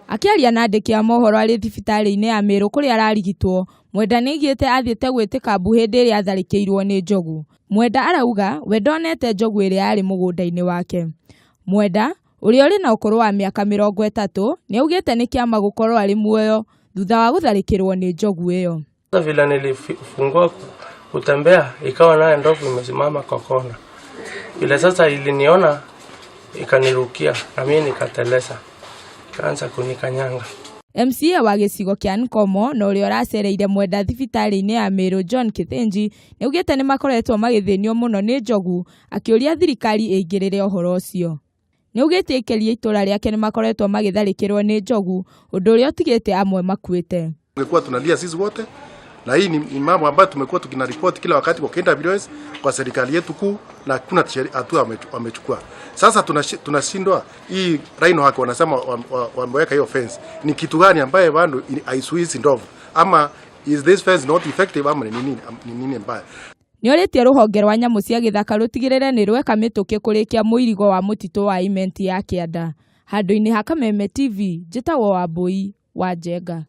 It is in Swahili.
Akiaria na andĩki a mohoro arĩ thibitarĩ-inĩ ya Meru kũrĩa ararigitwo, Mwenda nĩaugĩte athiĩte gwĩtĩka mbu hĩndĩ ĩrĩa atharĩkĩirwo nĩ njogu. Mwenda arauga we ndonete njogu ĩrĩa yarĩ mũgũnda-inĩ wake. Mwenda, ũrĩa ũrĩ na ũkũrũ wa mĩaka 30, nĩaugĩte nĩ kĩama gũkorwo arĩ muoyo thutha wa gũtharĩkĩrwo nĩ njogu ĩyo. Vile nilifungua kutembea ikawa naye ndovu imesimama kwa kona. Ile sasa iliniona ikanirukia na mimi nikateleza. Kaanza kunikanyanga. MCA wa gĩcigo kĩa Nkomo na ũrĩa ũracereire Mwenda thibitarĩ-inĩ ya Meru John Kithinji nĩaugĩte nĩ makoretwo magĩthĩnio mũno nĩ njogu, akĩũria thirikari ĩingĩrĩre ũhoro ũcio. Nĩaugĩte aikari itũra rĩake nĩ makoretwo magĩtharĩkĩrwo nĩ njogu, ũndũ ũrĩa ũtigĩte amwe makuĩte. Tumekuwa tunalia sisi wote na hii ni mambo ambayo tumekuwa tukinaripoti kila wakati kwa KWS kwa serikali yetu kuu na hakuna hatua wamechukua. Sasa tunashindwa hii Rhino Haki wanasema wameweka hiyo fence. Ni kitu gani ambaye bado haisuizi ndovu? Ama is this fence not effective ama ni nini mbaya? Nĩorĩtie rũhonge rwa nyamũ cia gĩthaka rũtigĩrĩre nĩ rweka mĩtũkĩ kũrĩkia mũirigo wa mũtitũ wa imenti ya Kĩanda. Handũ-inĩ ha Kameme TV, njĩtagwo Wambui wa Njenga.